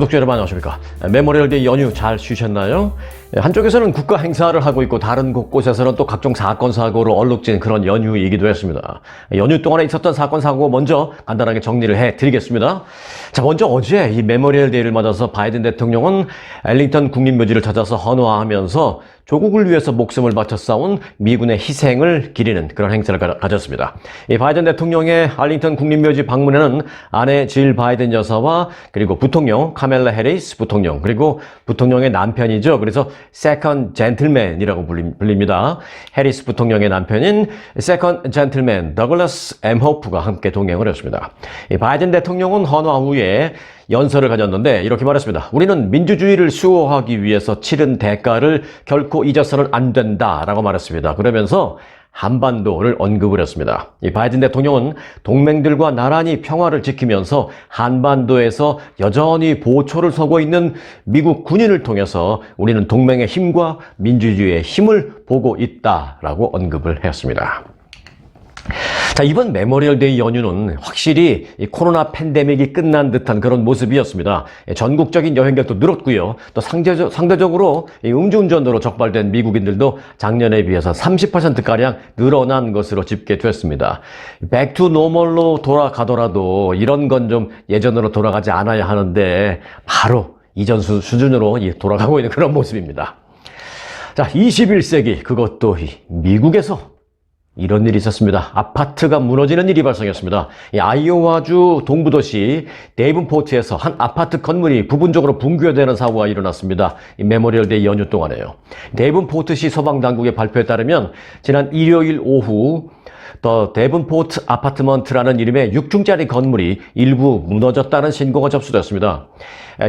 구독자 여러분 안녕하십니까. 메모리얼데이 연휴 잘 쉬셨나요? 한쪽에서는 국가 행사를 하고 있고 다른 곳곳에서는 또 각종 사건 사고로 얼룩진 그런 연휴이기도 했습니다. 연휴 동안에 있었던 사건 사고 먼저 간단하게 정리를 해드리겠습니다. 자, 먼저 어제 이 메모리얼데이를 맞아서 바이든 대통령은 엘링턴 국립묘지를 찾아서 헌화하면서 조국을 위해서 목숨을 바쳐 싸운 미군의 희생을 기리는 그런 행사를 가졌습니다. 이 바이든 대통령의 알링턴 국립묘지 방문에는 아내 질 바이든 여사와 그리고 부통령 카멜라 해리스 부통령 그리고 부통령의 남편이죠. 그래서 세컨드 젠틀맨이라고 불립니다. 해리스 부통령의 남편인 세컨드 젠틀맨 더글라스 M 호프가 함께 동행을 했습니다. 이 바이든 대통령은 헌화 후에 연설을 가졌는데 이렇게 말했습니다. 우리는 민주주의를 수호하기 위해서 치른 대가를 결코 잊어서는 안 된다라고 말했습니다. 그러면서 한반도를 언급을 했습니다. 이 바이든 대통령은 동맹들과 나란히 평화를 지키면서 한반도에서 여전히 보초를 서고 있는 미국 군인을 통해서 우리는 동맹의 힘과 민주주의의 힘을 보고 있다라고 언급을 했습니다. 자, 이번 메모리얼데이 연휴는 확실히 이 코로나 팬데믹이 끝난 듯한 그런 모습이었습니다. 전국적인 여행객도 늘었고요. 또 상대적으로 이 음주운전으로 적발된 미국인들도 작년에 비해서 30%가량 늘어난 것으로 집계됐습니다. 백 투 노멀로 돌아가더라도 이런 건 좀 예전으로 돌아가지 않아야 하는데 바로 이전 수준으로 돌아가고 있는 그런 모습입니다. 자, 21세기 그것도 미국에서 이런 일이 있었습니다. 아파트가 무너지는 일이 발생했습니다. 이 아이오와주 동부도시 데이븐포트에서 한 아파트 건물이 부분적으로 붕괴되는 사고가 일어났습니다. 이 메모리얼데이 연휴 동안에요. 데이븐포트시 소방당국의 발표에 따르면 지난 일요일 오후 더 데븐포트 아파트먼트라는 이름의 6층짜리 건물이 일부 무너졌다는 신고가 접수됐습니다.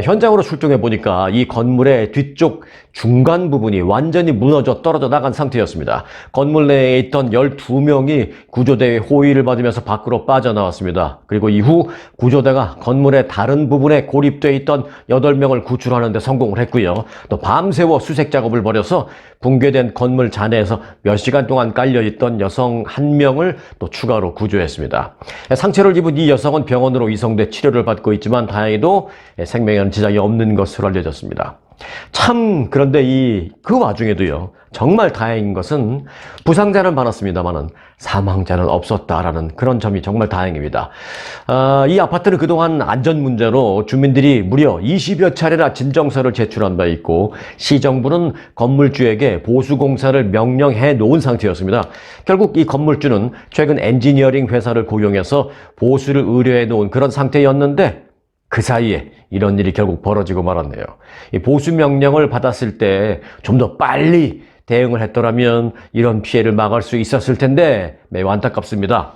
현장으로 출동해 보니까 이 건물의 뒤쪽 중간 부분이 완전히 무너져 떨어져 나간 상태였습니다. 건물 내에 있던 12명이 구조대의 호위를 받으면서 밖으로 빠져나왔습니다. 그리고 이후 구조대가 건물의 다른 부분에 고립되어 있던 8명을 구출하는 데 성공을 했고요. 또 밤새워 수색 작업을 벌여서 붕괴된 건물 잔해에서 몇 시간 동안 깔려있던 여성 1명을 또 추가로 구조했습니다. 상처를 입은 이 여성은 병원으로 이송돼 치료를 받고 있지만 다행히도 생명에는 지장이 없는 것으로 알려졌습니다. 참 그런데 그 와중에도요, 정말 다행인 것은 부상자는 많았습니다만은 사망자는 없었다라는 그런 점이 정말 다행입니다. 이 아파트는 그동안 안전 문제로 주민들이 무려 20여 차례나 진정서를 제출한 바 있고 시정부는 건물주에게 보수공사를 명령해 놓은 상태였습니다. 결국 이 건물주는 최근 엔지니어링 회사를 고용해서 보수를 의뢰해 놓은 그런 상태였는데 그 사이에 이런 일이 결국 벌어지고 말았네요. 이 보수 명령을 받았을 때 좀 더 빨리 대응을 했더라면 이런 피해를 막을 수 있었을 텐데 매우 안타깝습니다.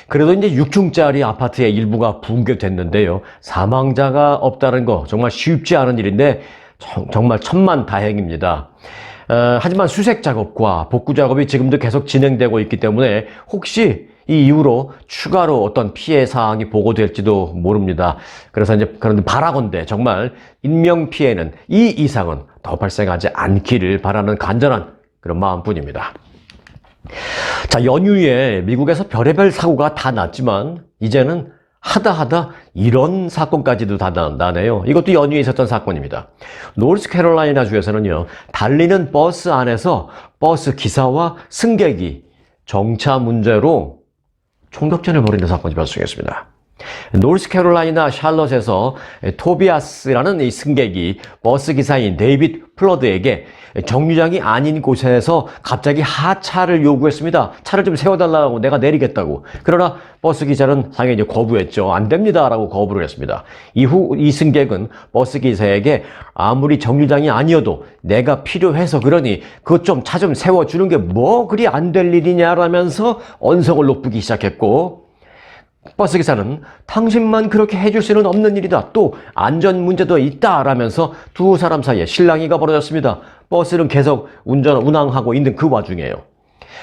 그래도 이제 6층짜리 아파트의 일부가 붕괴됐는데요. 사망자가 없다는 거 정말 쉽지 않은 일인데 정말 천만다행입니다. 하지만 수색 작업과 복구 작업이 지금도 계속 진행되고 있기 때문에 혹시 이 이후로 추가로 어떤 피해 사항이 보고될지도 모릅니다. 그래서 이제 그런데 바라건대 정말 인명 피해는 이 이상은 더 발생하지 않기를 바라는 간절한 그런 마음뿐입니다. 자, 연휴에 미국에서 별의별 사고가 다 났지만 이제는 하다 이런 사건까지도 다 나네요. 이것도 연휴에 있었던 사건입니다. 노스캐롤라이나 주에서는요, 달리는 버스 안에서 버스 기사와 승객이 정차 문제로 총격전을 벌이는 사건이 발생했습니다. 노스캐롤라이나 샬럿에서 토비아스라는 이 승객이 버스 기사인 데이빗 플러드에게 정류장이 아닌 곳에서 갑자기 하차를 요구했습니다. 차를 좀 세워달라고 내가 내리겠다고. 그러나 버스 기사는 당연히 거부했죠. 안 됩니다라고 거부를 했습니다. 이후 이 승객은 버스 기사에게 아무리 정류장이 아니어도 내가 필요해서 그러니 그것 좀 차 좀 세워주는 게 뭐 그리 안 될 일이냐라면서 언성을 높이기 시작했고 버스기사는 당신만 그렇게 해줄 수는 없는 일이다. 또 안전 문제도 있다라면서 두 사람 사이에 실랑이가 벌어졌습니다. 버스는 계속 운항하고 있는 그 와중에요.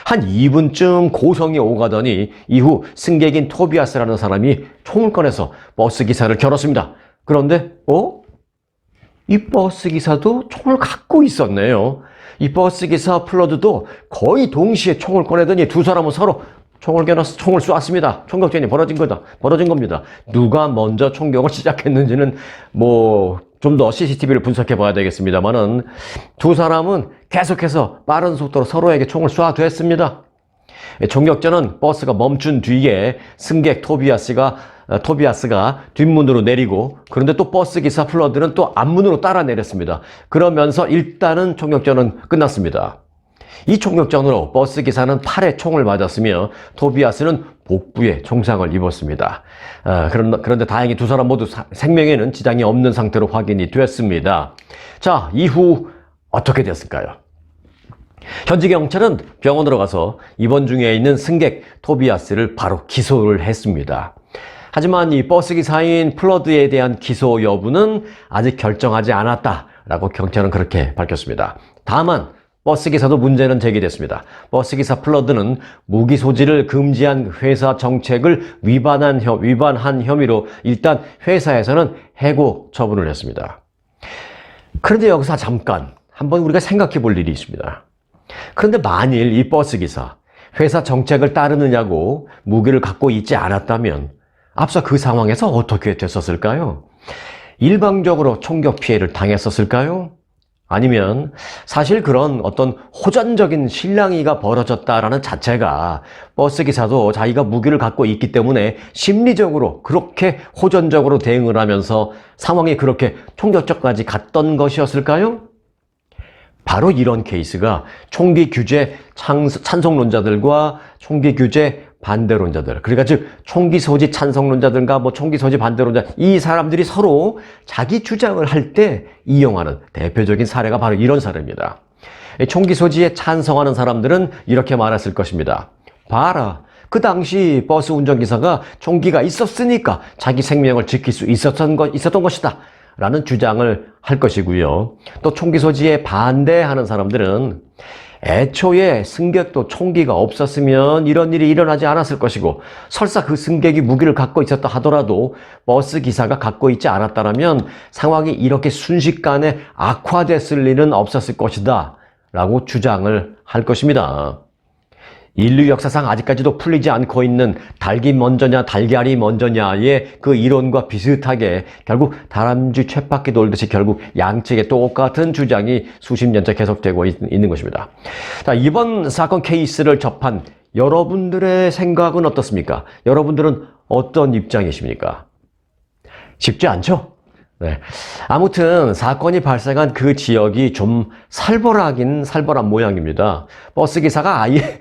한 2분쯤 고성이 오가더니 이후 승객인 토비아스라는 사람이 총을 꺼내서 버스기사를 겨눴습니다. 그런데 이 버스기사도 총을 갖고 있었네요. 이 버스기사 플러드도 거의 동시에 총을 꺼내더니 두 사람은 서로 총을 겨눠서 총을 쏘았습니다. 총격전이 벌어진 겁니다. 누가 먼저 총격을 시작했는지는 좀 더 CCTV를 분석해 봐야 되겠습니다만은 두 사람은 계속해서 빠른 속도로 서로에게 총을 쏴댔습니다. 총격전은 버스가 멈춘 뒤에 승객 토비아스가 뒷문으로 내리고, 그런데 또 버스 기사 플러드는 또 앞문으로 따라 내렸습니다. 그러면서 일단은 총격전은 끝났습니다. 이 총격전으로 버스 기사는 팔에 총을 맞았으며 토비아스는 복부에 총상을 입었습니다. 그런데 다행히 두 사람 모두 생명에는 지장이 없는 상태로 확인이 됐습니다. 자, 이후 어떻게 됐을까요? 현지 경찰은 병원으로 가서 입원 중에 있는 승객 토비아스를 바로 기소를 했습니다. 하지만 이 버스 기사인 플러드에 대한 기소 여부는 아직 결정하지 않았다라고 경찰은 그렇게 밝혔습니다. 다만 버스 기사도 문제는 제기됐습니다. 버스 기사 플러드는 무기 소지를 금지한 회사 정책을 위반한 혐의로 일단 회사에서는 해고 처분을 했습니다. 그런데 여기서 잠깐 한번 우리가 생각해 볼 일이 있습니다. 그런데 만일 이 버스 기사 회사 정책을 따르느냐고 무기를 갖고 있지 않았다면 앞서 그 상황에서 어떻게 됐었을까요? 일방적으로 총격 피해를 당했었을까요? 아니면 사실 그런 어떤 호전적인 실랑이가 벌어졌다라는 자체가 버스 기사도 자기가 무기를 갖고 있기 때문에 심리적으로 그렇게 호전적으로 대응을 하면서 상황이 그렇게 총격전까지 갔던 것이었을까요? 바로 이런 케이스가 총기 규제 찬성론자들과 총기 규제 반대론자들, 그러니까 즉 총기 소지 찬성론자들과 총기 소지 반대론자, 이 사람들이 서로 자기 주장을 할 때 이용하는 대표적인 사례가 바로 이런 사례입니다. 총기 소지에 찬성하는 사람들은 이렇게 말했을 것입니다. 봐라, 그 당시 버스 운전기사가 총기가 있었으니까 자기 생명을 지킬 수 있었던 것이다 라는 주장을 할 것이고요. 또 총기 소지에 반대하는 사람들은 애초에 승객도 총기가 없었으면 이런 일이 일어나지 않았을 것이고, 설사 그 승객이 무기를 갖고 있었다 하더라도 버스 기사가 갖고 있지 않았다면 상황이 이렇게 순식간에 악화됐을 일은 없었을 것이다 라고 주장을 할 것입니다. 인류 역사상 아직까지도 풀리지 않고 있는 닭이 먼저냐 달걀이 먼저냐의 그 이론과 비슷하게 결국 다람쥐 쳇바퀴 돌듯이 결국 양측의 똑같은 주장이 수십 년째 계속되고 있는 것입니다. 자, 이번 사건 케이스를 접한 여러분들의 생각은 어떻습니까? 여러분들은 어떤 입장이십니까? 쉽지 않죠? 네. 아무튼 사건이 발생한 그 지역이 좀 살벌한 모양입니다. 버스 기사가 아예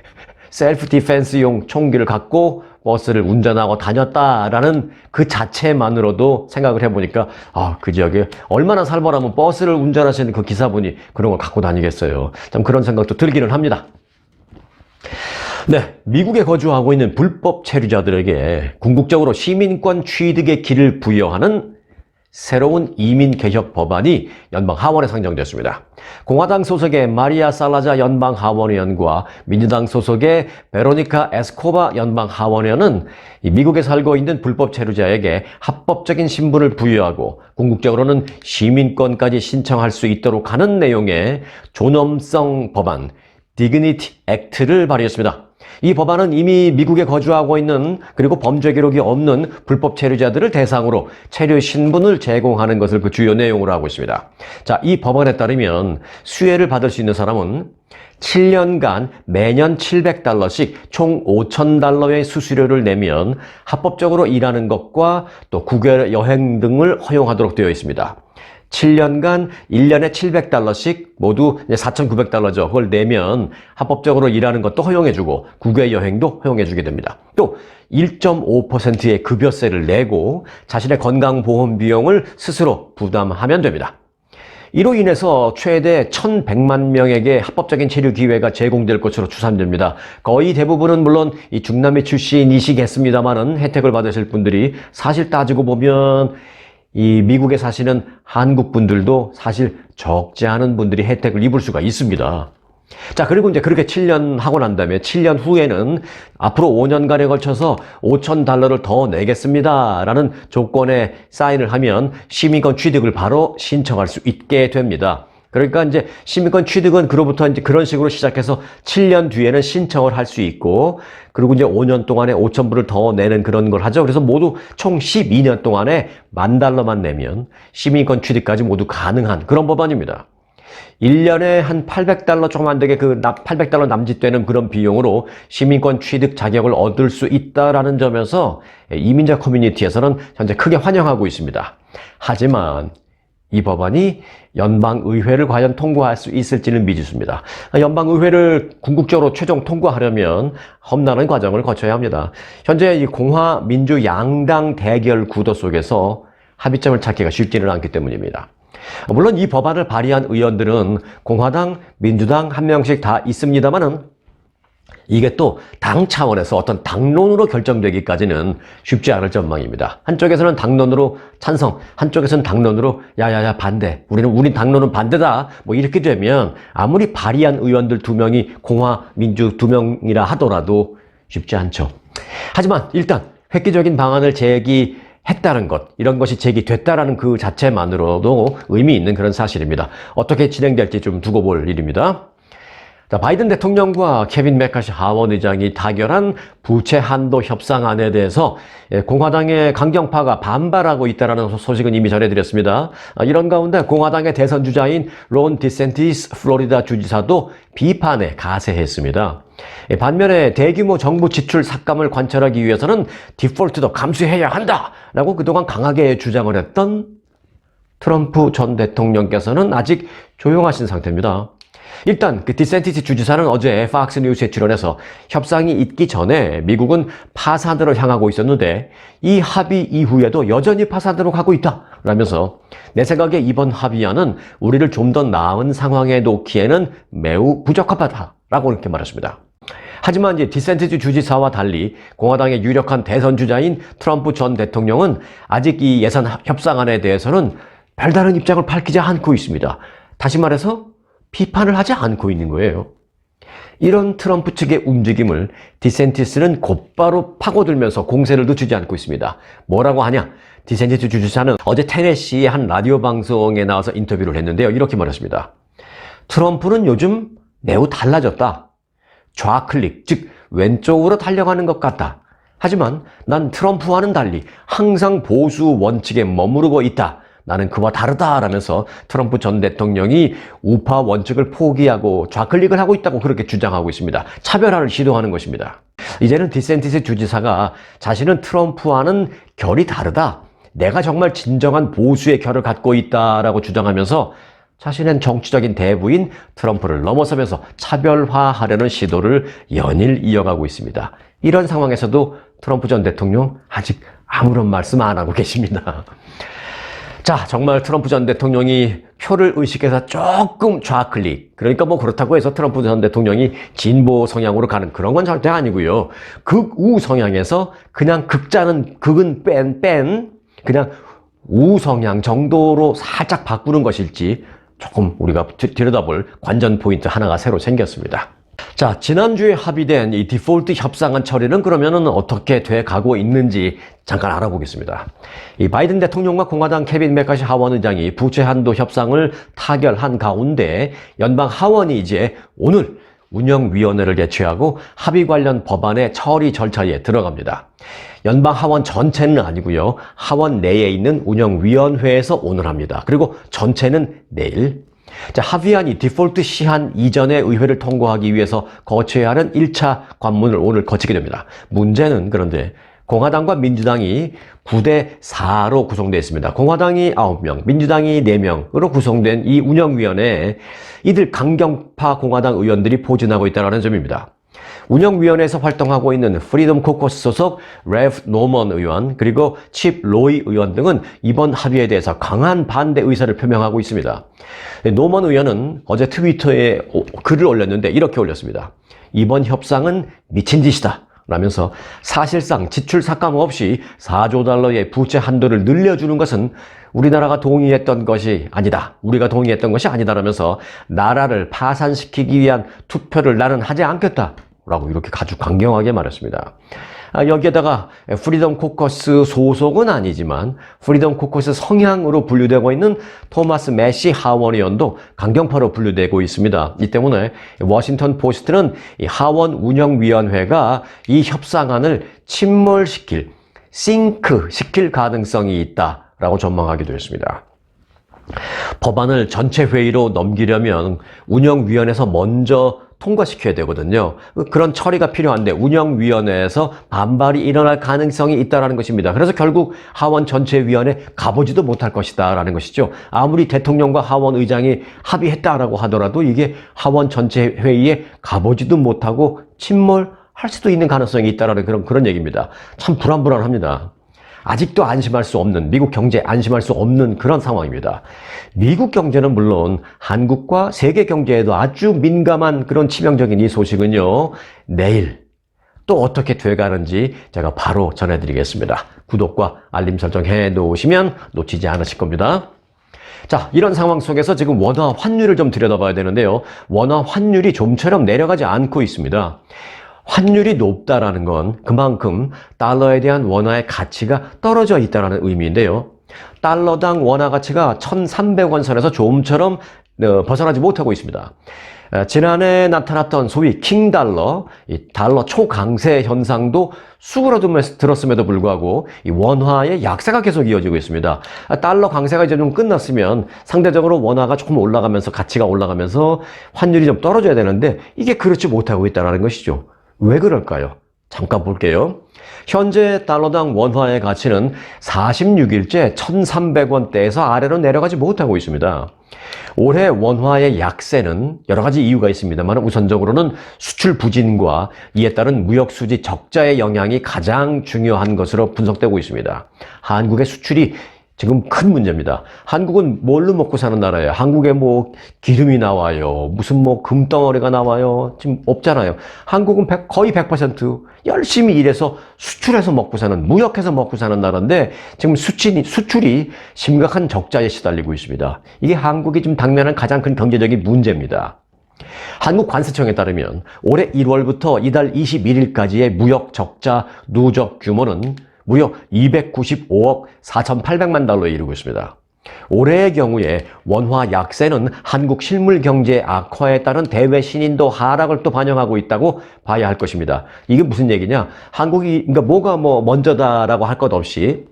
셀프 디펜스용 총기를 갖고 버스를 운전하고 다녔다라는 그 자체만으로도 생각을 해보니까 그 지역에 얼마나 살벌하면 버스를 운전하시는 그 기사분이 그런 걸 갖고 다니겠어요. 참 그런 생각도 들기는 합니다. 네, 미국에 거주하고 있는 불법 체류자들에게 궁극적으로 시민권 취득의 길을 부여하는 새로운 이민개혁 법안이 연방 하원에 상정됐습니다. 공화당 소속의 마리아 살라자 연방 하원의원과 민주당 소속의 베로니카 에스코바 연방 하원의원은 미국에 살고 있는 불법 체류자에게 합법적인 신분을 부여하고 궁극적으로는 시민권까지 신청할 수 있도록 하는 내용의 존엄성 법안 디그니티 액트를 발의했습니다. 이 법안은 이미 미국에 거주하고 있는 그리고 범죄 기록이 없는 불법 체류자들을 대상으로 체류 신분을 제공하는 것을 그 주요 내용으로 하고 있습니다. 자, 이 법안에 따르면 수혜를 받을 수 있는 사람은 7년간 매년 $700씩 총 $5,000의 수수료를 내면 합법적으로 일하는 것과 또 국외 여행 등을 허용하도록 되어 있습니다. 7년간 1년에 $700씩 모두 $4,900죠. 그걸 내면 합법적으로 일하는 것도 허용해주고 국외 여행도 허용해주게 됩니다. 또 1.5%의 급여세를 내고 자신의 건강보험 비용을 스스로 부담하면 됩니다. 이로 인해서 최대 1,100만 명에게 합법적인 체류 기회가 제공될 것으로 추산됩니다. 거의 대부분은 물론 이 중남미 출신이시겠습니다만은 혜택을 받으실 분들이 사실 따지고 보면 이 미국에 사시는 한국 분들도 사실 적지 않은 분들이 혜택을 입을 수가 있습니다. 자, 그리고 이제 그렇게 7년 하고 난 다음에 7년 후에는 앞으로 5년간에 걸쳐서 $5,000를 더 내겠습니다 라는 조건에 사인을 하면 시민권 취득을 바로 신청할 수 있게 됩니다. 그러니까 이제 시민권 취득은 그로부터 이제 그런 식으로 시작해서 7년 뒤에는 신청을 할 수 있고, 그리고 이제 5년 동안에 5,000불을 더 내는 그런 걸 하죠. 그래서 모두 총 12년 동안에 $10,000만 내면 시민권 취득까지 모두 가능한 그런 법안입니다. 1년에 한 $800 조금 안 되게 그 $800 남짓되는 그런 비용으로 시민권 취득 자격을 얻을 수 있다라는 점에서 이민자 커뮤니티에서는 현재 크게 환영하고 있습니다. 하지만 이 법안이 연방의회를 과연 통과할 수 있을지는 미지수입니다. 연방의회를 궁극적으로 최종 통과하려면 험난한 과정을 거쳐야 합니다. 현재 이 공화, 민주 양당 대결 구도 속에서 합의점을 찾기가 쉽지는 않기 때문입니다. 물론 이 법안을 발의한 의원들은 공화당, 민주당 한 명씩 다 있습니다만은 이게 또 당 차원에서 어떤 당론으로 결정되기까지는 쉽지 않을 전망입니다. 한쪽에서는 당론으로 찬성, 한쪽에서는 당론으로 야야야 반대, 우린 당론은 반대다, 뭐 이렇게 되면 아무리 발의한 의원들 2명이 공화, 민주 2명이라 하더라도 쉽지 않죠. 하지만 일단 획기적인 방안을 제기했다는 것, 이런 것이 제기됐다라는 그 자체만으로도 의미 있는 그런 사실입니다. 어떻게 진행될지 좀 두고 볼 일입니다. 자, 바이든 대통령과 케빈 맥카시 하원 의장이 타결한 부채 한도 협상안에 대해서 공화당의 강경파가 반발하고 있다는 소식은 이미 전해드렸습니다. 이런 가운데 공화당의 대선 주자인 론 디센티스 플로리다 주지사도 비판에 가세했습니다. 반면에 대규모 정부 지출 삭감을 관철하기 위해서는 디폴트도 감수해야 한다라고 그동안 강하게 주장을 했던 트럼프 전 대통령께서는 아직 조용하신 상태입니다. 일단 그 디센티스 주지사는 어제 팍스 뉴스에 출연해서 협상이 있기 전에 미국은 파산으로 향하고 있었는데 이 합의 이후에도 여전히 파산으로 가고 있다 라면서 내 생각에 이번 합의안은 우리를 좀 더 나은 상황에 놓기에는 매우 부적합하다 라고 이렇게 말했습니다. 하지만 이제 디센티스 주지사와 달리 공화당의 유력한 대선 주자인 트럼프 전 대통령은 아직 이 예산 협상안에 대해서는 별다른 입장을 밝히지 않고 있습니다. 다시 말해서 비판을 하지 않고 있는 거예요. 이런 트럼프 측의 움직임을 디센티스는 곧바로 파고들면서 공세를 늦추지 않고 있습니다. 뭐라고 하냐? 디센티스 주지사는 어제 테네시의 한 라디오 방송에 나와서 인터뷰를 했는데요. 이렇게 말했습니다. 트럼프는 요즘 매우 달라졌다. 좌클릭, 즉 왼쪽으로 달려가는 것 같다. 하지만 난 트럼프와는 달리 항상 보수 원칙에 머무르고 있다. 나는 그와 다르다라면서 트럼프 전 대통령이 우파 원칙을 포기하고 좌클릭을 하고 있다고 그렇게 주장하고 있습니다. 차별화를 시도하는 것입니다. 이제는 디센티스 주지사가 자신은 트럼프와는 결이 다르다. 내가 정말 진정한 보수의 결을 갖고 있다라고 주장하면서 자신은 정치적인 대부인 트럼프를 넘어서면서 차별화하려는 시도를 연일 이어가고 있습니다. 이런 상황에서도 트럼프 전 대통령 아직 아무런 말씀 안 하고 계십니다. 자, 정말 트럼프 전 대통령이 표를 의식해서 조금 좌클릭, 그러니까 뭐 그렇다고 해서 트럼프 전 대통령이 진보 성향으로 가는 그런 건 절대 아니고요. 극우 성향에서 그냥 극은 뺀 그냥 우 성향 정도로 살짝 바꾸는 것일지 조금 우리가 들여다볼 관전 포인트 하나가 새로 생겼습니다. 자, 지난주에 합의된 이 디폴트 협상안 처리는 그러면은 어떻게 돼 가고 있는지 잠깐 알아보겠습니다. 이 바이든 대통령과 공화당 케빈 맥카시 하원 의장이 부채 한도 협상을 타결한 가운데 연방 하원이 이제 오늘 운영위원회를 개최하고 합의 관련 법안의 처리 절차에 들어갑니다. 연방 하원 전체는 아니고요. 하원 내에 있는 운영위원회에서 오늘 합니다. 그리고 전체는 내일. 자, 합의안이 디폴트 시한 이전에 의회를 통과하기 위해서 거쳐야 하는 1차 관문을 오늘 거치게 됩니다. 문제는 그런데 공화당과 민주당이 9대 4로 구성되어 있습니다. 공화당이 9명, 민주당이 4명으로 구성된 이 운영위원회에 이들 강경파 공화당 의원들이 포진하고 있다는 점입니다. 운영위원회에서 활동하고 있는 프리덤 코커스 소속 레프 노먼 의원 그리고 칩 로이 의원 등은 이번 합의에 대해서 강한 반대 의사를 표명하고 있습니다. 노먼 의원은 어제 트위터에 글을 올렸는데 이렇게 올렸습니다. 이번 협상은 미친 짓이다 라면서 사실상 지출 삭감 없이 4조 달러의 부채 한도를 늘려주는 것은 우리나라가 동의했던 것이 아니다. 우리가 동의했던 것이 아니다라면서 나라를 파산시키기 위한 투표를 나는 하지 않겠다. 라고 이렇게 아주 강경하게 말했습니다. 여기에다가 프리덤 코커스 소속은 아니지만 프리덤 코커스 성향으로 분류되고 있는 토마스 매시 하원 의원도 강경파로 분류되고 있습니다. 이 때문에 워싱턴 포스트는 이 하원 운영위원회가 이 협상안을 침몰시킬, 싱크시킬 가능성이 있다라고 전망하기도 했습니다. 법안을 전체 회의로 넘기려면 운영위원회에서 먼저 통과시켜야 되거든요. 그런 처리가 필요한데 운영위원회에서 반발이 일어날 가능성이 있다는 것입니다. 그래서 결국 하원 전체위원회 가보지도 못할 것이다라는 것이죠. 아무리 대통령과 하원 의장이 합의했다라고 하더라도 이게 하원 전체회의에 가보지도 못하고 침몰할 수도 있는 가능성이 있다라는 그런 얘기입니다. 참 불안불안합니다. 아직도 안심할 수 없는, 미국 경제에 안심할 수 없는 그런 상황입니다. 미국 경제는 물론 한국과 세계 경제에도 아주 민감한 그런 치명적인 이 소식은요, 내일 또 어떻게 돼가는지 제가 바로 전해드리겠습니다. 구독과 알림 설정 해 놓으시면 놓치지 않으실 겁니다. 자, 이런 상황 속에서 지금 원화 환율을 좀 들여다봐야 되는데요. 원화 환율이 좀처럼 내려가지 않고 있습니다. 환율이 높다라는 건 그만큼 달러에 대한 원화의 가치가 떨어져 있다는 의미인데요. 달러당 원화 가치가 1,300원 선에서 좀처럼 벗어나지 못하고 있습니다. 지난해 나타났던 소위 킹달러, 이 달러 초강세 현상도 수그러들었음에도 불구하고 이 원화의 약세가 계속 이어지고 있습니다. 달러 강세가 이제 좀 끝났으면 상대적으로 원화가 조금 올라가면서 가치가 올라가면서 환율이 좀 떨어져야 되는데 이게 그렇지 못하고 있다는 것이죠. 왜 그럴까요? 잠깐 볼게요. 현재 달러당 원화의 가치는 46일째 1,300원대에서 아래로 내려가지 못하고 있습니다. 올해 원화의 약세는 여러 가지 이유가 있습니다만 우선적으로는 수출 부진과 이에 따른 무역 수지 적자의 영향이 가장 중요한 것으로 분석되고 있습니다. 한국의 수출이 지금 큰 문제입니다. 한국은 뭘로 먹고 사는 나라예요? 한국에 뭐 기름이 나와요. 무슨 뭐 금덩어리가 나와요. 지금 없잖아요. 한국은 거의 100% 열심히 일해서 수출해서 먹고 사는, 무역해서 먹고 사는 나라인데 지금 수출이 심각한 적자에 시달리고 있습니다. 이게 한국이 지금 당면한 가장 큰 경제적인 문제입니다. 한국관세청에 따르면 올해 1월부터 이달 21일까지의 무역 적자 누적 규모는 무려 295억 4,800만 달러에 이르고 있습니다. 올해의 경우에 원화 약세는 한국 실물 경제 악화에 따른 대외 신인도 하락을 또 반영하고 있다고 봐야 할 것입니다. 이게 무슨 얘기냐? 한국이 그러니까 뭐가 뭐 먼저다라고 할 것 없이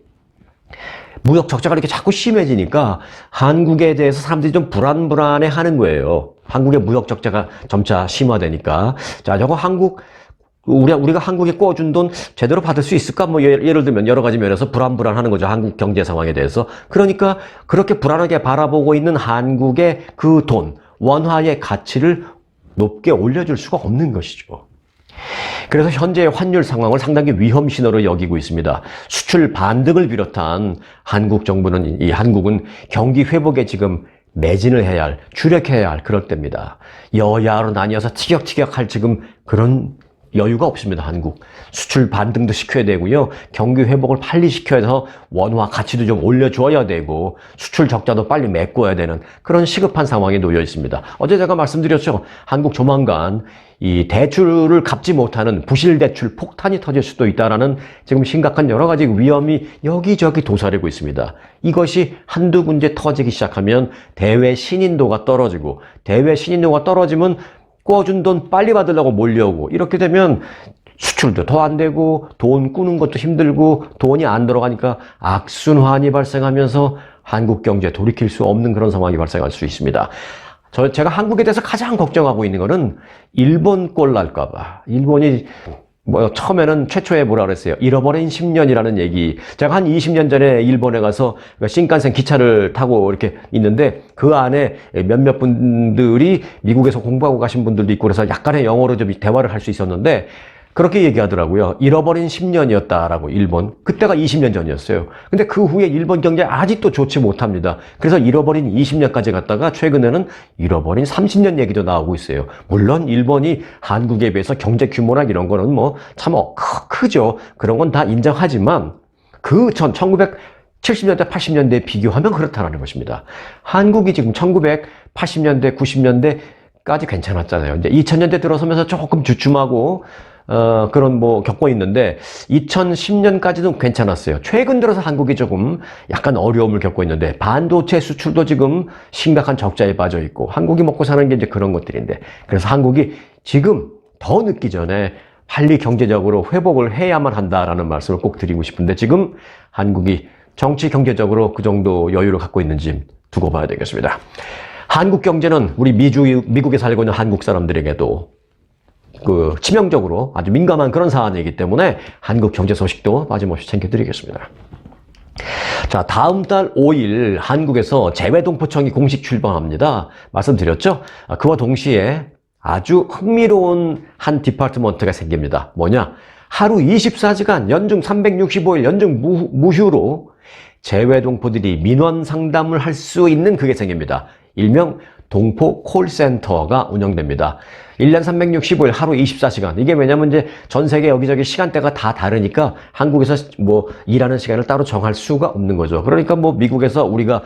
무역 적자가 이렇게 자꾸 심해지니까 한국에 대해서 사람들이 좀 불안불안해 하는 거예요. 한국의 무역 적자가 점차 심화되니까. 자, 저거 우리가 한국에 꿔준 돈 제대로 받을 수 있을까? 뭐 예를 들면 여러 가지 면에서 불안불안하는 거죠. 한국 경제 상황에 대해서. 그러니까 그렇게 불안하게 바라보고 있는 한국의 그 돈, 원화의 가치를 높게 올려줄 수가 없는 것이죠. 그래서 현재의 환율 상황을 상당히 위험 신호로 여기고 있습니다. 수출 반등을 비롯한 한국 정부는, 한국은 경기 회복에 지금 매진을 해야 할, 주력해야 할 그럴 때입니다. 여야로 나뉘어서 티격태격할 지금 그런 여유가 없습니다. 한국. 수출 반등도 시켜야 되고요. 경기 회복을 빨리 시켜야 해서 원화 가치도 좀 올려줘야 되고 수출 적자도 빨리 메꿔야 되는 그런 시급한 상황에 놓여 있습니다. 어제 제가 말씀드렸죠. 한국 조만간 이 대출을 갚지 못하는 부실 대출 폭탄이 터질 수도 있다라는 지금 심각한 여러 가지 위험이 여기저기 도사리고 있습니다. 이것이 한두 군데 터지기 시작하면 대외 신인도가 떨어지고 대외 신인도가 떨어지면 꿔준 돈 빨리 받으려고 몰려오고 이렇게 되면 수출도 더 안 되고 돈 꾸는 것도 힘들고 돈이 안 들어가니까 악순환이 발생하면서 한국 경제에 돌이킬 수 없는 그런 상황이 발생할 수 있습니다. 제가 한국에 대해서 가장 걱정하고 있는 거는 일본 꼴 날까 봐. 일본이 처음에는 최초에 뭐라 그랬어요? 잃어버린 10년이라는 얘기. 제가 한 20년 전에 일본에 가서 신칸센 기차를 타고 이렇게 있는데 그 안에 몇몇 분들이 미국에서 공부하고 가신 분들도 있고 그래서 약간의 영어로 좀 대화를 할 수 있었는데 그렇게 얘기하더라고요. 잃어버린 10년이었다라고 일본. 그때가 20년 전이었어요. 근데 그 후에 일본 경제 아직도 좋지 못합니다. 그래서 잃어버린 20년까지 갔다가 최근에는 잃어버린 30년 얘기도 나오고 있어요. 물론 일본이 한국에 비해서 경제 규모나 이런 거는 뭐 참 크죠. 그런 건 다 인정하지만 그 전 1970년대, 80년대에 비교하면 그렇다는 것입니다. 한국이 지금 1980년대, 90년대까지 괜찮았잖아요. 이제 2000년대 들어서면서 조금 주춤하고 그런 겪고 있는데 2010년까지는 괜찮았어요. 최근 들어서 한국이 조금 약간 어려움을 겪고 있는데 반도체 수출도 지금 심각한 적자에 빠져 있고 한국이 먹고 사는 게 이제 그런 것들인데 그래서 한국이 지금 더 늦기 전에 빨리 경제적으로 회복을 해야만 한다라는 말씀을 꼭 드리고 싶은데 지금 한국이 정치 경제적으로 그 정도 여유를 갖고 있는지 두고 봐야 되겠습니다. 한국 경제는 우리 미국에 살고 있는 한국 사람들에게도 치명적으로 아주 민감한 그런 사안이기 때문에 한국 경제 소식도 빠짐없이 챙겨드리겠습니다. 자, 다음 달 5일 한국에서 재외동포청이 공식 출범합니다. 말씀드렸죠? 그와 동시에 아주 흥미로운 한 디파트먼트가 생깁니다. 뭐냐? 하루 24시간 연중 365일 연중 무휴로 재외동포들이 민원 상담을 할 수 있는 그게 생깁니다. 일명 동포 콜센터가 운영됩니다. 1년 365일 하루 24시간. 이게 왜냐면 이제 전 세계 여기저기 시간대가 다 다르니까 한국에서 일하는 시간을 따로 정할 수가 없는 거죠. 그러니까 미국에서 우리가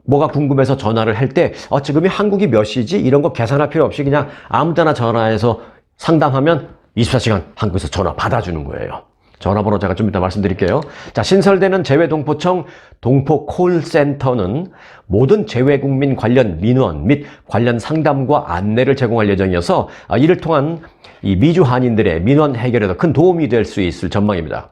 뭐가 궁금해서 전화를 할 때 지금이 한국이 몇 시지? 이런 거 계산할 필요 없이 그냥 아무 때나 전화해서 상담하면 24시간 한국에서 전화 받아주는 거예요. 전화번호 제가 좀 이따 말씀드릴게요. 자, 신설되는 재외동포청 동포 콜센터는 모든 재외국민 관련 민원 및 관련 상담과 안내를 제공할 예정이어서 이를 통한 이 미주 한인들의 민원 해결에도 큰 도움이 될 수 있을 전망입니다.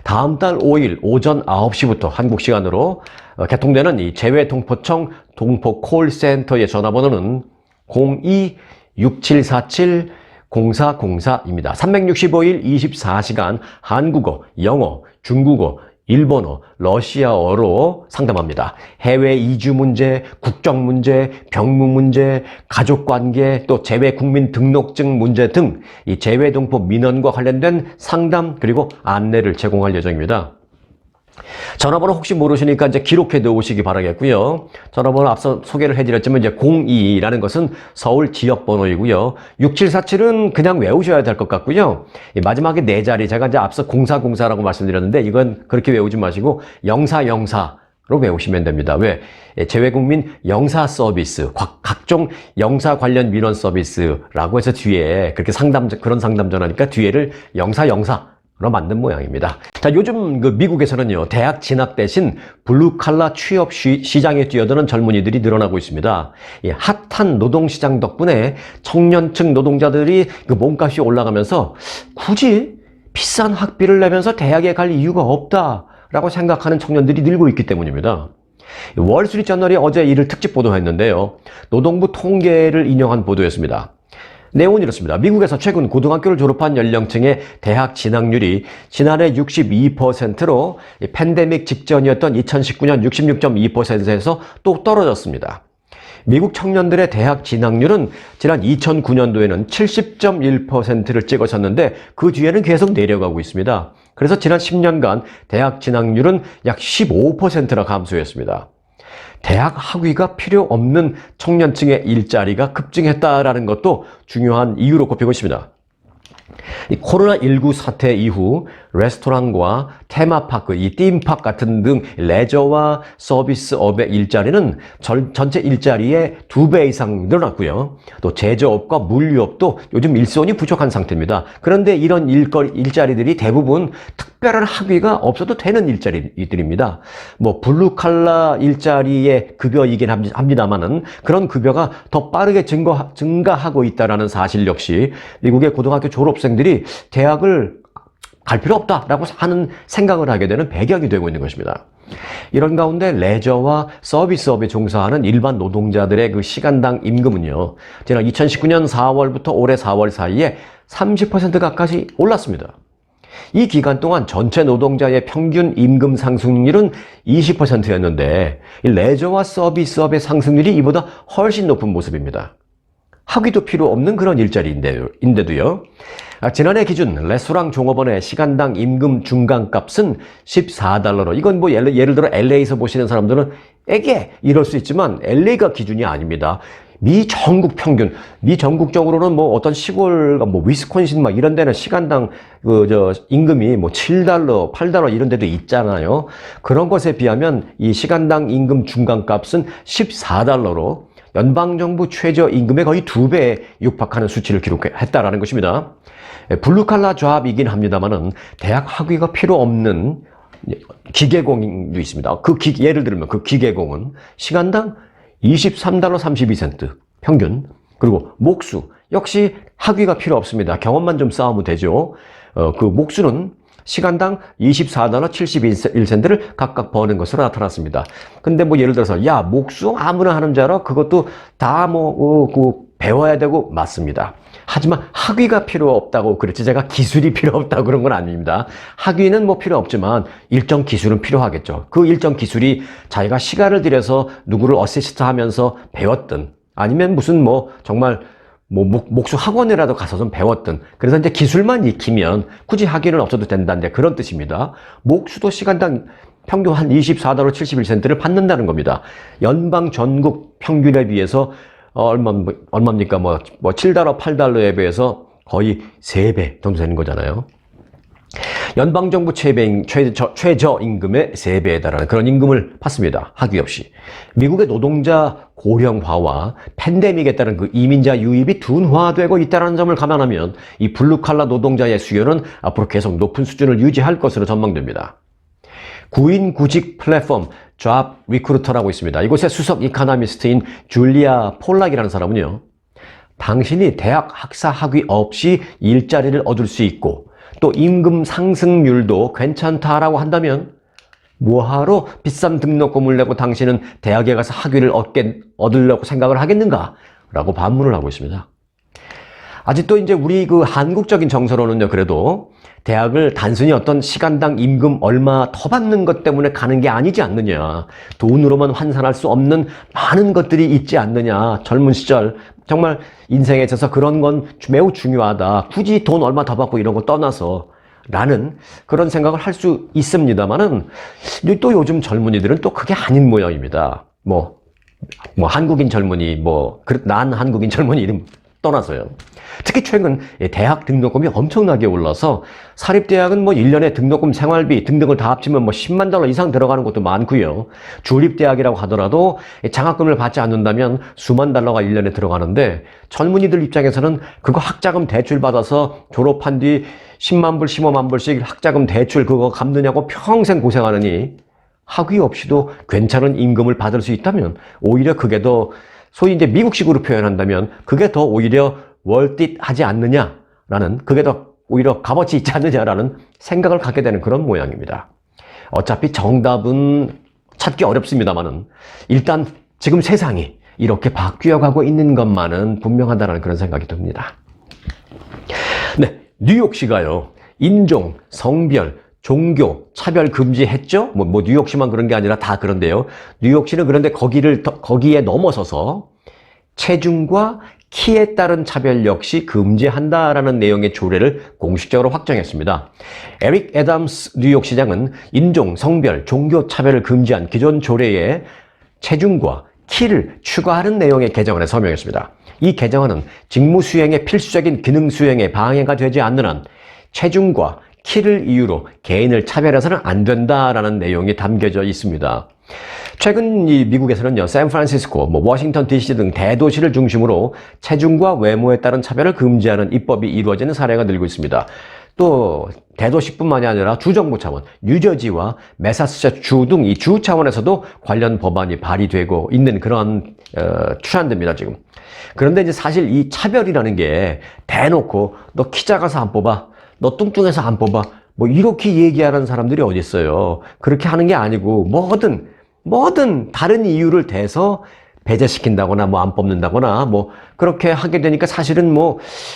다음 달 5일 오전 9시부터 한국 시간으로 개통되는 이 재외동포청 동포 콜센터의 전화번호는 02-6747 0404입니다. 365일 24시간 한국어, 영어, 중국어, 일본어, 러시아어로 상담합니다. 해외 이주 문제, 국적 문제, 병무 문제, 가족관계, 또 재외국민 등록증 문제 등 이 재외동포 민원과 관련된 상담 그리고 안내를 제공할 예정입니다. 전화번호 혹시 모르시니까 이제 기록해 놓으시기 바라겠고요. 전화번호 앞서 소개를 해드렸지만 이제 02라는 것은 서울 지역 번호이고요. 6747은 그냥 외우셔야 될 것 같고요. 마지막에 네 자리 제가 이제 앞서 0404라고 말씀드렸는데 이건 그렇게 외우지 마시고 0404로 외우시면 됩니다. 왜? 재외국민 영사 서비스, 각종 영사 관련 민원 서비스라고 해서 뒤에 그렇게 그런 상담 전화니까 뒤에를 영사 로 만든 모양입니다. 자, 요즘 미국에서는요, 대학 진학 대신 블루칼라 취업 시장에 뛰어드는 젊은이들이 늘어나고 있습니다. 이 핫한 노동시장 덕분에 청년층 노동자들이 몸값이 올라가면서 굳이 비싼 학비를 내면서 대학에 갈 이유가 없다라고 생각하는 청년들이 늘고 있기 때문입니다. 월스트리트저널이 어제 이를 특집 보도했는데요. 노동부 통계를 인용한 보도였습니다. 내용은 이렇습니다. 미국에서 최근 고등학교를 졸업한 연령층의 대학 진학률이 지난해 62%로 팬데믹 직전이었던 2019년 66.2%에서 또 떨어졌습니다. 미국 청년들의 대학 진학률은 지난 2009년도에는 70.1%를 찍어섰는데 그 뒤에는 계속 내려가고 있습니다. 그래서 지난 10년간 대학 진학률은 약 15%나 감소했습니다. 대학 학위가 필요 없는 청년층의 일자리가 급증했다라는 것도 중요한 이유로 꼽히고 있습니다. 이 코로나19 사태 이후 레스토랑과 테마파크, 이 띠임팍 같은 등 레저와 서비스업의 일자리는 전체 일자리의 2배 이상 늘어났고요. 또 제조업과 물류업도 요즘 일손이 부족한 상태입니다. 그런데 이런 일자리들이 대부분 특별한 학위가 없어도 되는 일자리들입니다. 블루칼라 일자리의 급여이긴 합니다만은 그런 급여가 더 빠르게 증가하고 있다는 사실 역시 미국의 고등학교 졸업생들이 대학을 갈 필요 없다라고 하는 생각을 하게 되는 배경이 되고 있는 것입니다. 이런 가운데 레저와 서비스업에 종사하는 일반 노동자들의 그 시간당 임금은요, 지난 2019년 4월부터 올해 4월 사이에 30% 가까이 올랐습니다. 이 기간 동안 전체 노동자의 평균 임금 상승률은 20%였는데 레저와 서비스업의 상승률이 이보다 훨씬 높은 모습입니다. 학위도 필요 없는 그런 일자리인데도요. 지난해 기준 레스토랑 종업원의 시간당 임금 중간값은 $14로, 이건 예를 들어 LA에서 보시는 사람들은 에게 이럴 수 있지만 LA가 기준이 아닙니다. 미 전국 평균, 미 전국적으로는 어떤 시골, 위스콘신 이런 데는 시간당 임금이 $7, $8 이런 데도 있잖아요. 그런 것에 비하면 이 시간당 임금 중간값은 $14로 연방정부 최저임금의 거의 2배에 육박하는 수치를 기록했다라는 것입니다. 블루칼라 잡이긴 합니다만은 대학 학위가 필요 없는 기계공도 있습니다. 예를 들면 그 기계공은 시간당 23달러 32센트 평균, 그리고 목수 역시 학위가 필요 없습니다. 경험만 좀 쌓으면 되죠. 그 목수는 시간당 24달러 71센트를 각각 버는 것으로 나타났습니다. 근데 뭐 예를 들어서 야, 목수 아무나 하는 줄 알아? 그것도 다 배워야 되고 맞습니다. 하지만 학위가 필요 없다고 그랬지 제가 기술이 필요 없다고 그런 건 아닙니다. 학위는 뭐 필요 없지만 일정 기술은 필요하겠죠. 그 일정 기술이 자기가 시간을 들여서 누구를 어시스트 하면서 배웠든 아니면 무슨 정말 목수 학원이라도 가서 좀 배웠든, 그래서 이제 기술만 익히면 굳이 학위는 없어도 된다는데 그런 뜻입니다. 목수도 시간당 평균 한 24달러 71센트를 받는다는 겁니다. 연방 전국 평균에 비해서 얼마입니까? 7달러, 8달러에 비해서 거의 3배 정도 되는 거잖아요. 연방정부 최저임금의 3배에 달하는 그런 임금을 받습니다. 학위 없이. 미국의 노동자 고령화와 팬데믹에 따른 그 이민자 유입이 둔화되고 있다는 점을 감안하면 이 블루칼라 노동자의 수요는 앞으로 계속 높은 수준을 유지할 것으로 전망됩니다. 구인 구직 플랫폼 잡 리크루터라고 있습니다. 이곳의 수석 이코노미스트인 줄리아 폴락이라는 사람은요, 당신이 대학 학사 학위 없이 일자리를 얻을 수 있고 또 임금 상승률도 괜찮다라고 한다면 뭐하러 비싼 등록금을 내고 당신은 대학에 가서 학위를 얻으려고 생각을 하겠는가? 라고 반문을 하고 있습니다. 아직도 이제 우리 그 한국적인 정서로는요, 그래도 대학을 단순히 어떤 시간당 임금 얼마 더 받는 것 때문에 가는 게 아니지 않느냐. 돈으로만 환산할 수 없는 많은 것들이 있지 않느냐. 젊은 시절 정말 인생에 있어서 그런 건 매우 중요하다. 굳이 돈 얼마 더 받고 이런 거 떠나서 라는 그런 생각을 할 수 있습니다만은 또 요즘 젊은이들은 또 그게 아닌 모양입니다. 한국인 젊은이, 난 한국인 젊은이 이름 떠나서요. 특히 최근 대학 등록금이 엄청나게 올라서 사립대학은 1년에 등록금, 생활비 등등을 다 합치면 10만 달러 이상 들어가는 것도 많고요. 주립대학이라고 하더라도 장학금을 받지 않는다면 수만 달러가 1년에 들어가는데 젊은이들 입장에서는 그거 학자금 대출 받아서 졸업한 뒤 10만 불, 15만 불씩 학자금 대출 그거 갚느냐고 평생 고생하느니 학위 없이도 괜찮은 임금을 받을 수 있다면 오히려 그게 더 소위 이제 미국식으로 표현한다면 그게 더 오히려 월딧하지 않느냐라는, 그게 더 오히려 값어치 있지 않느냐라는 생각을 갖게 되는 그런 모양입니다. 어차피 정답은 찾기 어렵습니다만은 일단 지금 세상이 이렇게 바뀌어가고 있는 것만은 분명하다는 그런 생각이 듭니다. 네, 뉴욕시가요, 인종, 성별, 종교, 차별 금지했죠? 뉴욕시만 그런 게 아니라 다 그런데요. 뉴욕시는 그런데 거기에 넘어서서 체중과 키에 따른 차별 역시 금지한다라는 내용의 조례를 공식적으로 확정했습니다. 에릭 애덤스 뉴욕시장은 인종, 성별, 종교 차별을 금지한 기존 조례에 체중과 키를 추가하는 내용의 개정안에 서명했습니다. 이 개정안은 직무 수행의 필수적인 기능 수행에 방해가 되지 않는 한 체중과 키를 이유로 개인을 차별해서는 안 된다라는 내용이 담겨져 있습니다. 최근 이 미국에서는요, 샌프란시스코, 워싱턴 DC 등 대도시를 중심으로 체중과 외모에 따른 차별을 금지하는 입법이 이루어지는 사례가 늘고 있습니다. 또 대도시뿐만이 아니라 주정부 차원, 뉴저지와 매사추세츠 주 등 이 주 차원에서도 관련 법안이 발의되고 있는 그런 트렌드입니다, 지금. 그런데 이제 사실 이 차별이라는 게 대놓고 너 키 작아서 안 뽑아, 너 뚱뚱해서 안 뽑아, 이렇게 얘기하는 사람들이 어디 있어요. 그렇게 하는 게 아니고 뭐든 다른 이유를 대서 배제시킨다거나 안 뽑는다거나 그렇게 하게 되니까 사실은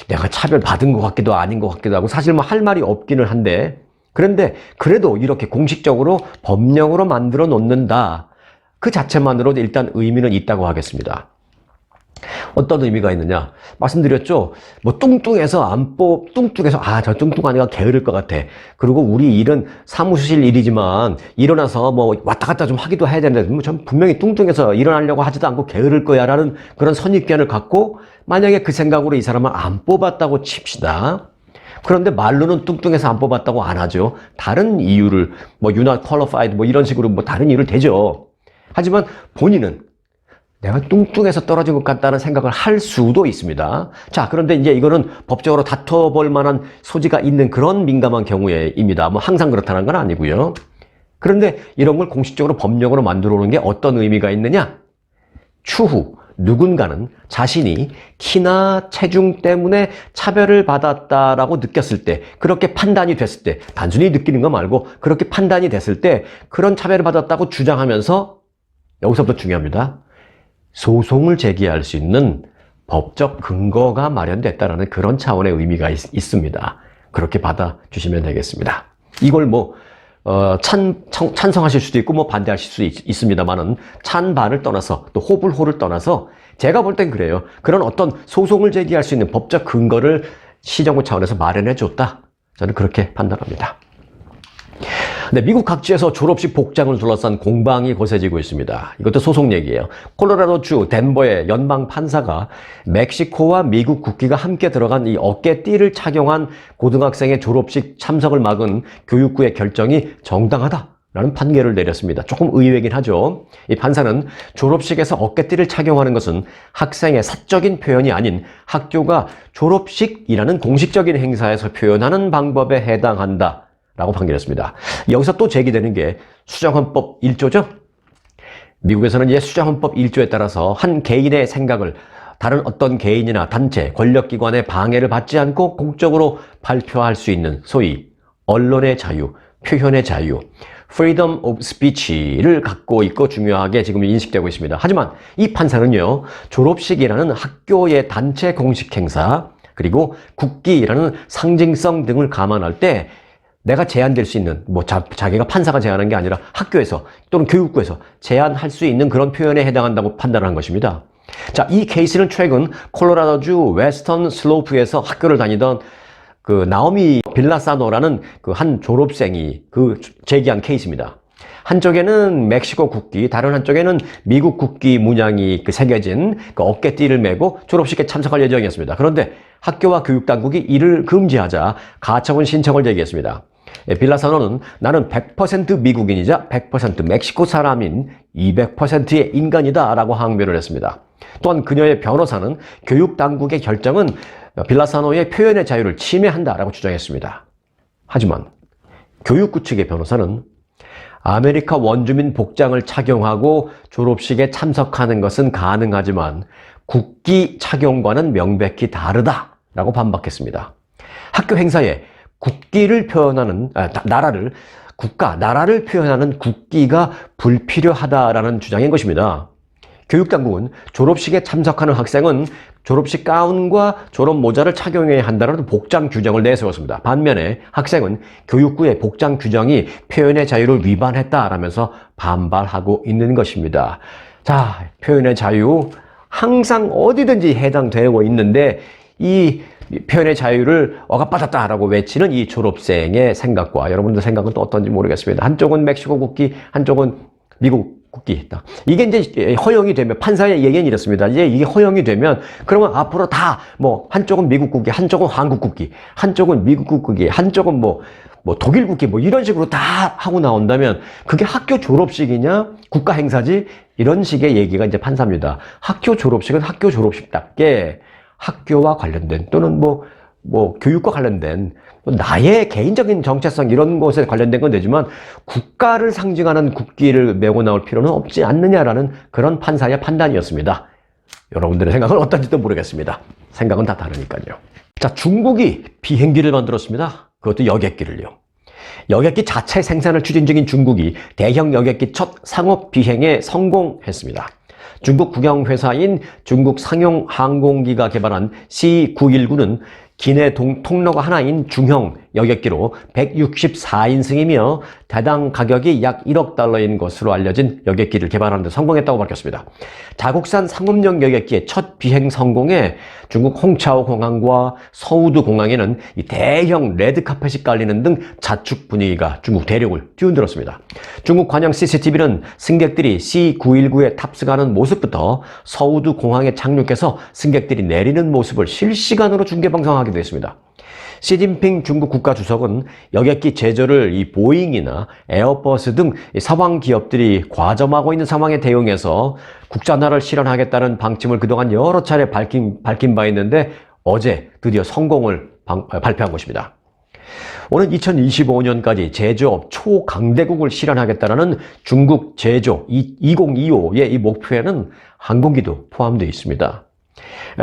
내가 차별 받은 것 같기도 아닌 것 같기도 하고 사실 할 말이 없기는 한데, 그런데 그래도 이렇게 공식적으로 법령으로 만들어 놓는다, 그 자체만으로도 일단 의미는 있다고 하겠습니다. 어떤 의미가 있느냐? 말씀드렸죠? 뚱뚱해서 저 뚱뚱한 애가 게으를 것 같아. 그리고 우리 일은 사무실 일이지만 일어나서 왔다 갔다 좀 하기도 해야 되는데 전 분명히 뚱뚱해서 일어나려고 하지도 않고 게으를 거야 라는 그런 선입견을 갖고 만약에 그 생각으로 이 사람을 안 뽑았다고 칩시다. 그런데 말로는 뚱뚱해서 안 뽑았다고 안 하죠. 다른 이유를 you're not qualified 이런 식으로 다른 이유를 대죠. 하지만 본인은 내가 뚱뚱해서 떨어진 것 같다는 생각을 할 수도 있습니다. 자, 그런데 이제 이거는 법적으로 다퉈볼 만한 소지가 있는 그런 민감한 경우에입니다. 뭐 항상 그렇다는 건 아니고요. 그런데 이런 걸 공식적으로 법령으로 만들어 놓은 게 어떤 의미가 있느냐? 추후 누군가는 자신이 키나 체중 때문에 차별을 받았다라고 느꼈을 때, 그렇게 판단이 됐을 때, 단순히 느끼는 거 말고 그렇게 판단이 됐을 때 그런 차별을 받았다고 주장하면서, 여기서부터 중요합니다. 소송을 제기할 수 있는 법적 근거가 마련됐다라는 그런 차원의 의미가 있습니다. 그렇게 받아주시면 되겠습니다. 이걸 뭐 찬성하실 수도 있고 뭐 반대하실 수도 있습니다만은, 찬반을 떠나서 또 호불호를 떠나서 제가 볼 땐 그래요. 그런 어떤 소송을 제기할 수 있는 법적 근거를 시정부 차원에서 마련해 줬다. 저는 그렇게 판단합니다. 네, 미국 각지에서 졸업식 복장을 둘러싼 공방이 거세지고 있습니다. 이것도 소송 얘기예요. 콜로라도주 덴버의 연방 판사가 멕시코와 미국 국기가 함께 들어간 이 어깨띠를 착용한 고등학생의 졸업식 참석을 막은 교육부의 결정이 정당하다라는 판결을 내렸습니다. 조금 의외긴 하죠. 이 판사는 졸업식에서 어깨띠를 착용하는 것은 학생의 사적인 표현이 아닌 학교가 졸업식이라는 공식적인 행사에서 표현하는 방법에 해당한다 라고 판결했습니다. 여기서 또 제기되는 게 수정헌법 1조죠. 미국에서는 이제 수정헌법 1조에 따라서 한 개인의 생각을 다른 어떤 개인이나 단체, 권력기관의 방해를 받지 않고 공적으로 발표할 수 있는 소위 언론의 자유, 표현의 자유, freedom of speech를 갖고 있고 중요하게 지금 인식되고 있습니다. 하지만 이 판사는요, 졸업식이라는 학교의 단체 공식 행사, 그리고 국기라는 상징성 등을 감안할 때 내가 제한될 수 있는, 뭐 자기가 판사가 제한한 게 아니라 학교에서 또는 교육부에서 제한할 수 있는 그런 표현에 해당한다고 판단한 것입니다. 자, 이 케이스는 최근 콜로라도주 웨스턴 슬로프에서 학교를 다니던 그 나오미 빌라사노라는 그 한 졸업생이 제기한 케이스입니다. 한쪽에는 멕시코 국기, 다른 한쪽에는 미국 국기 문양이 새겨진 그 어깨띠를 메고 졸업식에 참석할 예정이었습니다. 그런데 학교와 교육당국이 이를 금지하자 가처분 신청을 제기했습니다. 빌라사노는 나는 100% 미국인이자 100% 멕시코 사람인 200%의 인간이다 라고 항변을 했습니다. 또한 그녀의 변호사는 교육당국의 결정은 빌라사노의 표현의 자유를 침해한다라고 주장했습니다. 하지만 교육부 측의 변호사는 아메리카 원주민 복장을 착용하고 졸업식에 참석하는 것은 가능하지만 국기 착용과는 명백히 다르다라고 반박했습니다. 학교 행사에 국기를 표현하는 나라를 표현하는 국기가 불필요하다라는 주장인 것입니다. 교육당국은 졸업식에 참석하는 학생은 졸업식 가운과 졸업 모자를 착용해야 한다는 복장 규정을 내세웠습니다. 반면에 학생은 교육부의 복장 규정이 표현의 자유를 위반했다라면서 반발하고 있는 것입니다. 자, 표현의 자유 항상 어디든지 해당되고 있는데 이 표현의 자유를 억압받았다라고 외치는 이 졸업생의 생각과 여러분들 생각은 또 어떤지 모르겠습니다. 한쪽은 멕시코 국기, 한쪽은 미국 국기. 이게 이제 허용이 되면, 판사의 얘기는 이렇습니다. 이제 이게 허용이 되면, 그러면 앞으로 다, 한쪽은 미국 국기, 한쪽은 한국 국기, 한쪽은 미국 국기, 한쪽은 독일 국기, 이런 식으로 다 하고 나온다면, 그게 학교 졸업식이냐, 국가 행사지? 이런 식의 얘기가 이제 판사입니다. 학교 졸업식은 학교 졸업식답게 학교와 관련된, 또는 교육과 관련된, 나의 개인적인 정체성 이런 것에 관련된 건 되지만 국가를 상징하는 국기를 메고 나올 필요는 없지 않느냐라는 그런 판사의 판단이었습니다. 여러분들의 생각은 어떤지도 모르겠습니다. 생각은 다 다르니까요. 자, 중국이 비행기를 만들었습니다. 그것도 여객기를요. 여객기 자체 생산을 추진 중인 중국이 대형 여객기 첫 상업 비행에 성공했습니다. 중국 국영회사인 중국 상용항공기가 개발한 C919는 기내 통로가 하나인 중형 여객기로 164인승이며 대당 가격이 약 1억 달러인 것으로 알려진 여객기를 개발하는 데 성공했다고 밝혔습니다. 자국산 상업용 여객기의 첫 비행 성공에 중국 홍차오 공항과 서우두 공항에는 이 대형 레드카펫이 깔리는 등 자축 분위기가 중국 대륙을 뒤흔들었습니다. 중국 관영 CCTV는 승객들이 C919에 탑승하는 모습부터 서우두 공항에 착륙해서 승객들이 내리는 모습을 실시간으로 중계 방송하기도 했습니다. 시진핑 중국 국가주석은 여객기 제조를 이 보잉이나 에어버스 등 서방 기업들이 과점하고 있는 상황에 대응해서 국산화를 실현하겠다는 방침을 그동안 여러 차례 밝힌 바 있는데 어제 드디어 성공을 발표한 것입니다. 오는 2025년까지 제조업 초강대국을 실현하겠다는 중국 제조 2025의 이 목표에는 항공기도 포함되어 있습니다.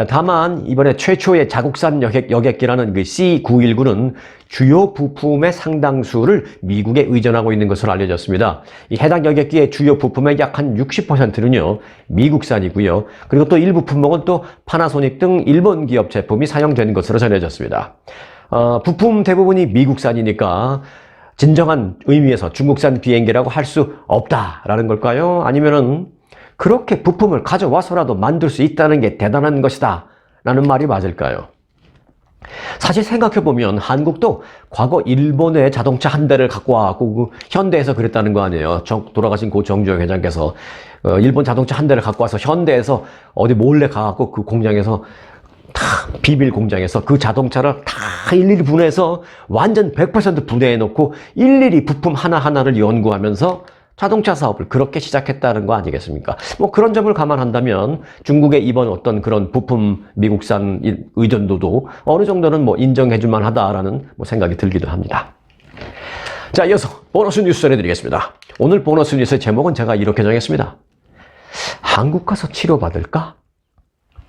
다만 이번에 최초의 자국산 여객기라는 그 C919는 주요 부품의 상당수를 미국에 의존하고 있는 것으로 알려졌습니다. 이 해당 여객기의 주요 부품의 약 한 60%는요 미국산이고요. 그리고 또 일부 품목은 또 파나소닉 등 일본 기업 제품이 사용되는 것으로 전해졌습니다. 부품 대부분이 미국산이니까 진정한 의미에서 중국산 비행기라고 할 수 없다라는 걸까요? 아니면은 그렇게 부품을 가져와서라도 만들 수 있다는 게 대단한 것이다 라는 말이 맞을까요? 사실 생각해보면 한국도 과거 일본의 자동차 한 대를 갖고 와갖고 현대에서 그랬다는 거 아니에요. 돌아가신 고 정주영 회장께서 일본 자동차 한 대를 갖고 와서 현대에서 어디 몰래 가갖고 그 공장에서 다 비밀 공장에서 그 자동차를 다 일일이 분해해서 완전 100% 분해해놓고 일일이 부품 하나하나를 연구하면서 자동차 사업을 그렇게 시작했다는 거 아니겠습니까? 뭐 그런 점을 감안한다면 중국의 이번 어떤 그런 부품 미국산 의존도도 어느 정도는 뭐 인정해줄만 하다라는 생각이 들기도 합니다. 자, 이어서 보너스 뉴스 전해드리겠습니다. 오늘 보너스 뉴스의 제목은 제가 이렇게 정했습니다. 한국 가서 치료받을까?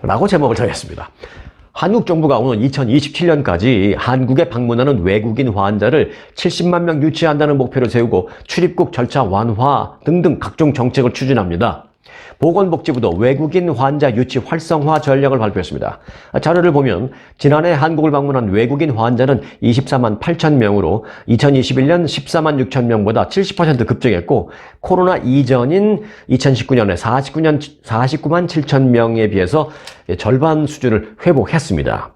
라고 제목을 정했습니다. 한국 정부가 오는 2027년까지 한국에 방문하는 외국인 환자를 70만 명 유치한다는 목표를 세우고 출입국 절차 완화 등등 각종 정책을 추진합니다. 보건복지부도 외국인 환자 유치 활성화 전략을 발표했습니다. 자료를 보면 지난해 한국을 방문한 외국인 환자는 24만 8천 명으로 2021년 14만 6천 명보다 70% 급증했고 코로나 이전인 2019년에 49만 7천 명에 비해서 절반 수준을 회복했습니다.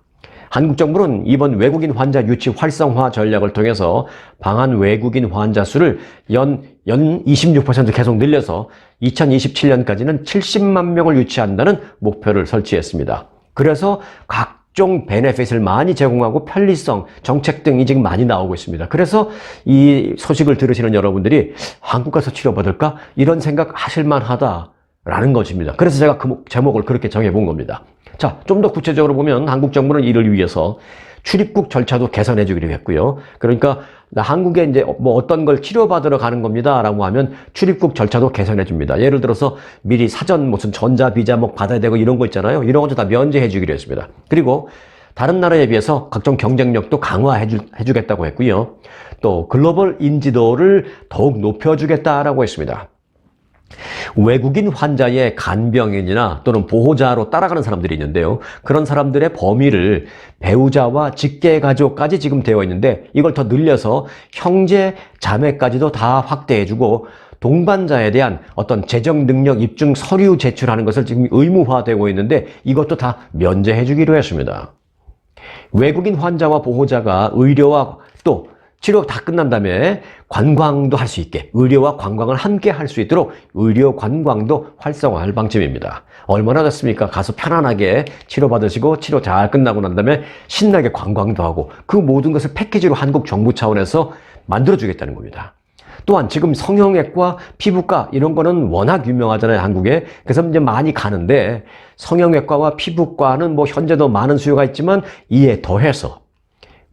한국 정부는 이번 외국인 환자 유치 활성화 전략을 통해서 방한 외국인 환자 수를 연 26% 계속 늘려서 2027년까지는 70만 명을 유치한다는 목표를 설치했습니다. 그래서 각종 베네핏을 많이 제공하고 편리성, 정책 등이 지금 많이 나오고 있습니다. 그래서 이 소식을 들으시는 여러분들이 한국 가서 치료받을까? 이런 생각 하실만 하다라는 것입니다. 그래서 제가 그 제목을 그렇게 정해본 겁니다. 자, 좀 더 구체적으로 보면 한국 정부는 이를 위해서 출입국 절차도 개선해 주기로 했고요. 그러니까 한국에 이제 뭐 어떤 걸 치료받으러 가는 겁니다라고 하면 출입국 절차도 개선해 줍니다. 예를 들어서 미리 사전 무슨 전자비자 뭐 받아야 되고 이런 거 있잖아요. 이런 것도 다 면제해 주기로 했습니다. 그리고 다른 나라에 비해서 각종 경쟁력도 강화해 주겠다고 했고요. 또 글로벌 인지도를 더욱 높여주겠다라고 했습니다. 외국인 환자의 간병인이나 또는 보호자로 따라가는 사람들이 있는데요. 그런 사람들의 범위를 배우자와 직계가족까지 지금 되어 있는데 이걸 더 늘려서 형제, 자매까지도 다 확대해주고 동반자에 대한 어떤 재정 능력 입증 서류 제출하는 것을 지금 의무화되고 있는데 이것도 다 면제해주기로 했습니다. 외국인 환자와 보호자가 의료와 또 치료 다 끝난 다음에 관광도 할 수 있게 의료와 관광을 함께 할 수 있도록 의료 관광도 활성화할 방침입니다. 얼마나 좋습니까? 가서 편안하게 치료받으시고 치료 잘 끝나고 난 다음에 신나게 관광도 하고 그 모든 것을 패키지로 한국 정부 차원에서 만들어주겠다는 겁니다. 또한 지금 성형외과, 피부과 이런 거는 워낙 유명하잖아요, 한국에. 그래서 이제 많이 가는데 성형외과와 피부과는 뭐 현재도 많은 수요가 있지만 이에 더해서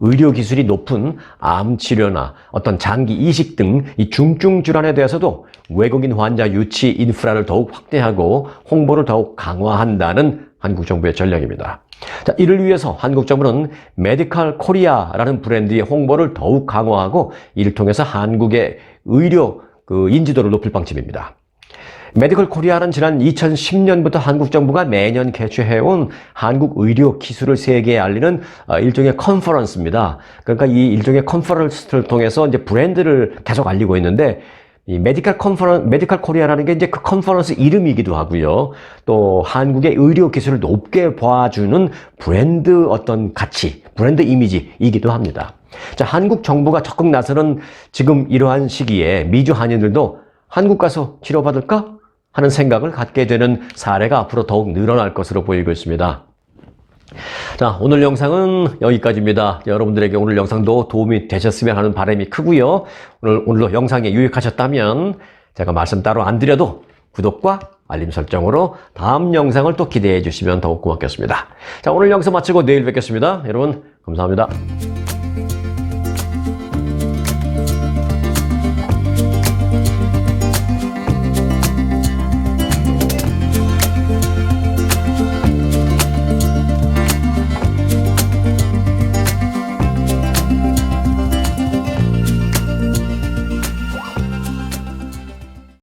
의료 기술이 높은 암 치료나 어떤 장기 이식 등 이 중증 질환에 대해서도 외국인 환자 유치 인프라를 더욱 확대하고 홍보를 더욱 강화한다는 한국 정부의 전략입니다. 자, 이를 위해서 한국 정부는 메디컬 코리아라는 브랜드의 홍보를 더욱 강화하고 이를 통해서 한국의 의료 인지도를 높일 방침입니다. 메디컬 코리아는 지난 2010년부터 한국 정부가 매년 개최해온 한국 의료 기술을 세계에 알리는 일종의 컨퍼런스입니다. 그러니까 이 일종의 컨퍼런스를 통해서 이제 브랜드를 계속 알리고 있는데 이 메디컬 코리아라는 게 이제 그 컨퍼런스 이름이기도 하고요. 또 한국의 의료 기술을 높게 봐주는 브랜드 어떤 가치, 브랜드 이미지이기도 합니다. 자, 한국 정부가 적극 나서는 지금 이러한 시기에 미주 한인들도 한국 가서 치료받을까? 하는 생각을 갖게 되는 사례가 앞으로 더욱 늘어날 것으로 보이고 있습니다. 자, 오늘 영상은 여기까지입니다. 여러분들에게 오늘 영상도 도움이 되셨으면 하는 바람이 크고요. 오늘도 영상이 유익하셨다면 제가 말씀 따로 안 드려도 구독과 알림 설정으로 다음 영상을 또 기대해 주시면 더욱 고맙겠습니다. 자, 오늘 영상 마치고 내일 뵙겠습니다. 여러분, 감사합니다.